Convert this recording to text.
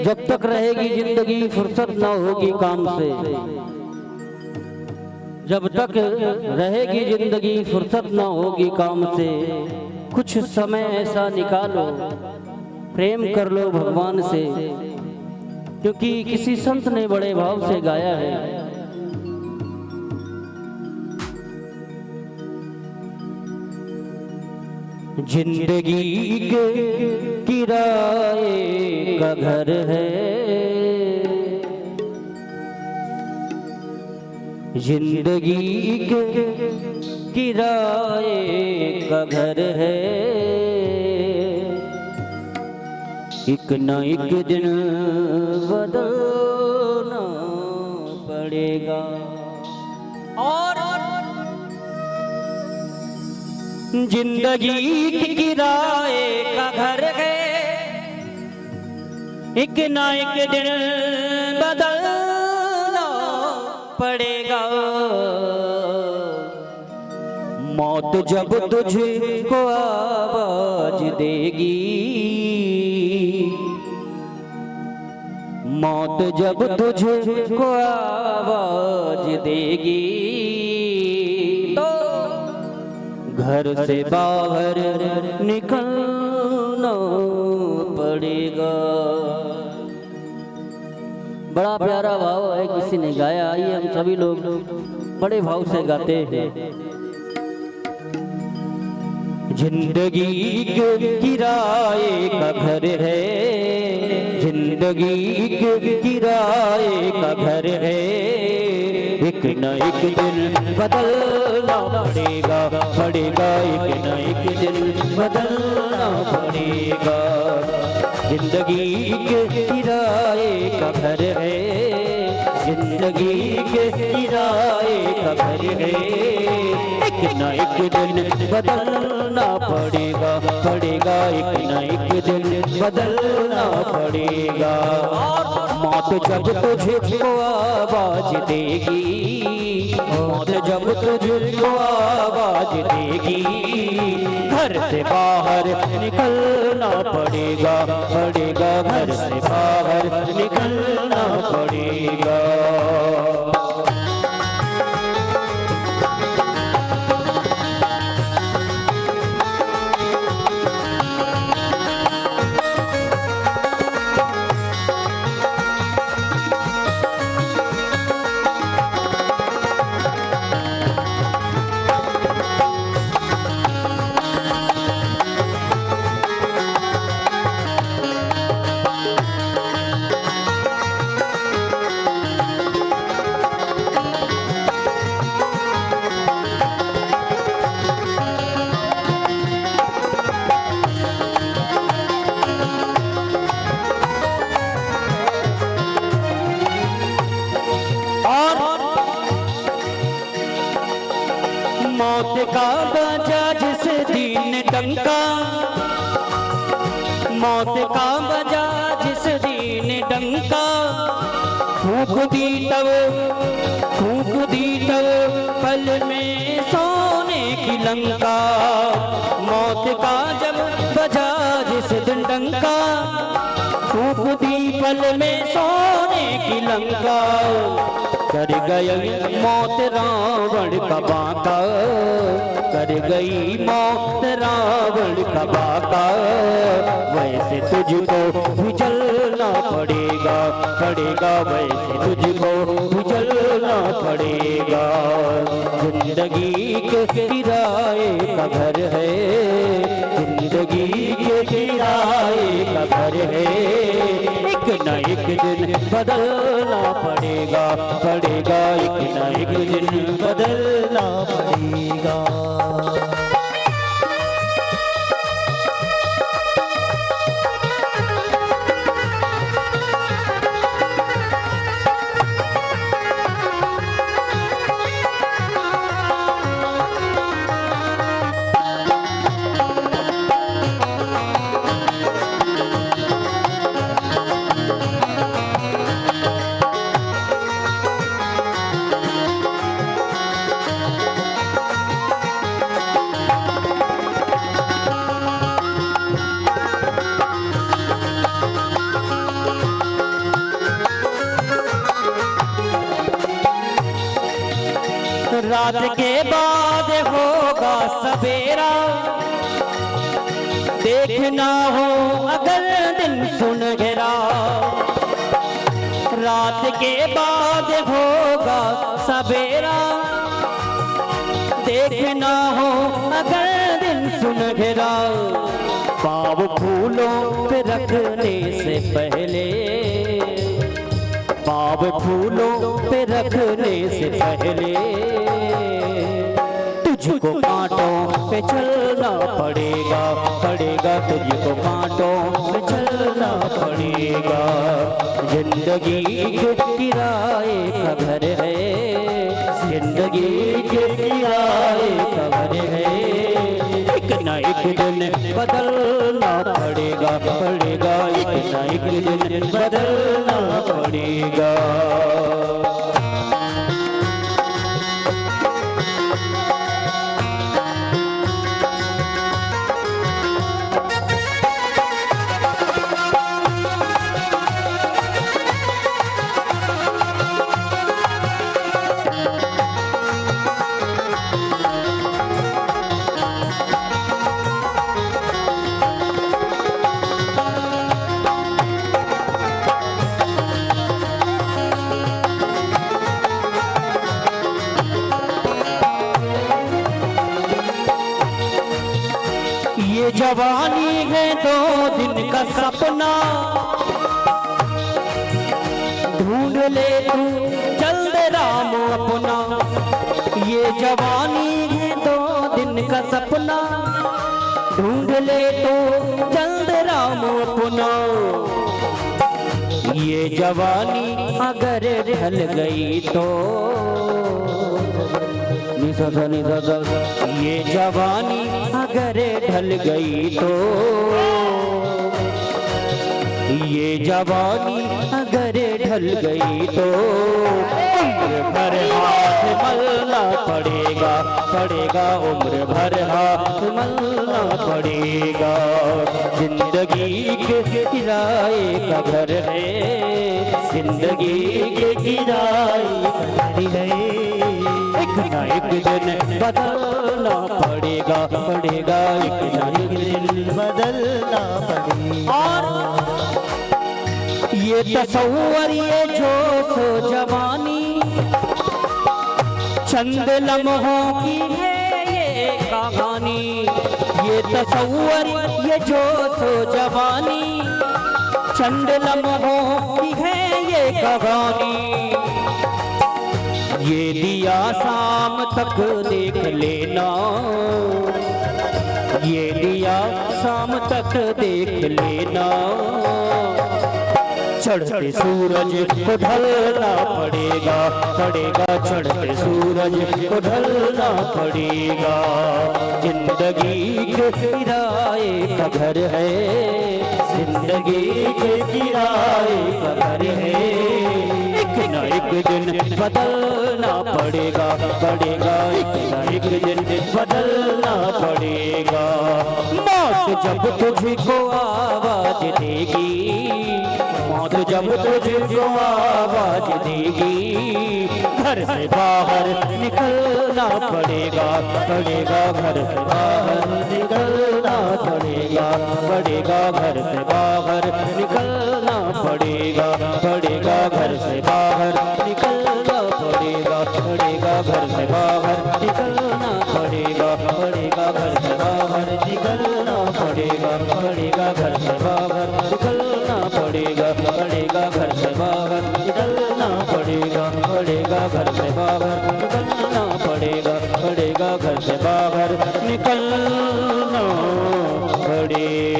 जब तक रहेगी जिंदगी फुर्सत ना होगी काम से। जब तक रहेगी जिंदगी फुर्सत ना होगी काम से। कुछ समय ऐसा निकालो, प्रेम कर लो भगवान से। क्योंकि किसी संत ने बड़े भाव से गाया है, जिंदगी के किराए का घर है, जिंदगी के किराए का घर है। एक न एक दिन बदलना पड़ेगा। और जिंदगी के किराए का घर है, एक न एक दिन बदलना पड़ेगा। मौत जब तुझको आवाज देगी, मौत जब तुझको आवाज देगी, तो घर से बाहर निकलना पड़ेगा। बड़ा प्यारा भाव है, किसी ने गाया। आइए हम सभी लोग बड़े भाव से गाते हैं। जिंदगी के किराए का घर है, जिंदगी के किराए का घर है। एक न एक दिन बदलना पड़ेगा, पड़ेगा। एक न एक दिन बदलना पड़ेगा। जिंदगी के किराए का घर है, जिंदगी के किराए का घर है। एक न एक दिन बदलना पड़ेगा, पड़ेगा। एक न एक दिन बदलना पड़ेगा। मौत जब तुझको आवाज देगी, मौत जब तुझको आवाज देगी, घर से बाहर निकलना पड़ेगा, पड़ेगा। घर से बाहर निकलना पड़ेगा। मौत का बजा जिस दिन डंका, मौत का बजा जिस दिन डंका, फूंक दी तब, फूंक दी तब पल में सोने की लंका। मौत का जब बजा जिस दिन डंका, फूंक दी पल में सोने की लंका। कर गई मौत रावण का बाका, कर गई मौत रावण का बाका। वैसे तुझको भी चलना पड़ेगा, पड़ेगा। वैसे तुझको भी चलना पड़ेगा। जिंदगी के किराए का घर है, जिंदगी के किराए का घर है। एक न एक दिन बदलना पड़ेगा, पड़ेगा। एक न एक दिन बदलना पड़ेगा। रात के बाद होगा सवेरा, देखना हो अगर दिन सुनहरा। रात के बाद होगा सवेरा, देखना हो अगर दिन सुनहरा। पाँव फूलों पे रखने से पहले, पाँव फूलों पे रखने से पहले, तुझको कांटों पे चलना पड़ेगा, पड़ेगा तुझको कांटों पे चलना पड़ेगा। जिंदगी के किराए का घर है, जिंदगी के किराए का घर है। एक ना एक दिन बदलना पड़ेगा, पड़ेगा एक ना एक दिन बदलना पड़ेगा। ये जवानी है 2 दिन का सपना, ढूंढ ले तू जल्द राम अपना। ये जवानी है 2 दिन का सपना, ढूंढ ले तू जल्द राम अपना। ये जवानी अगर ढल गई तो, ये जवानी अगर ढल गई तो, ये जवानी अगर ढल गई तो, उम्र भर हाथ मलना पड़ेगा, पड़ेगा उम्र भर हाथ मलना पड़ेगा। जिंदगी के किराए का घर है, जिंदगी के किराए का घर है। एक ना एक दिन बदलना पड़ेगा, पड़ेगा एक ना एक दिन बदलना पड़ेगा। और ये तसव्वुर ये जोश जवानी चंद लम्हों की है ये कहानी। ये तसव्वुर ये जोश जवानी चंद लम्हों की है ये कहानी। ये दिया शाम तक देख लेना, ये दिया शाम तक देख लेना। चढ़ते सूरज को ढलना पड़ेगा, पड़ेगा चढ़ते सूरज को ढलना पड़ेगा। जिंदगी के किराए का घर है, जिंदगी के किराए का घर है। एक ना एक दिन बदलना पड़ेगा, पड़ेगा एक ना एक दिन बदलना पड़ेगा। मौत जब तुझको आवाज देगी, मौत जब तुझको आवाज देगी, घर से बाहर निकलना पड़ेगा, पड़ेगा घर से बाहर निकलना पड़ेगा, पड़ेगा घर से बाहर निकलना पड़ेगा, पड़ेगा घर से बाहर निकलना पड़ेगा, पड़ेगा घर से बाहर निकलना पड़ेगा, पड़ेगा घर से बाहर निकलना पड़ेगा, पड़ेगा घर से बाहर निकलना पड़ेगा, पड़ेगा घर से बाहर निकलना पड़ेगा, पड़ेगा घर से बाहर निकलना पड़ेगा, पड़ेगा घर से बाहर निकलना पड़ेगा।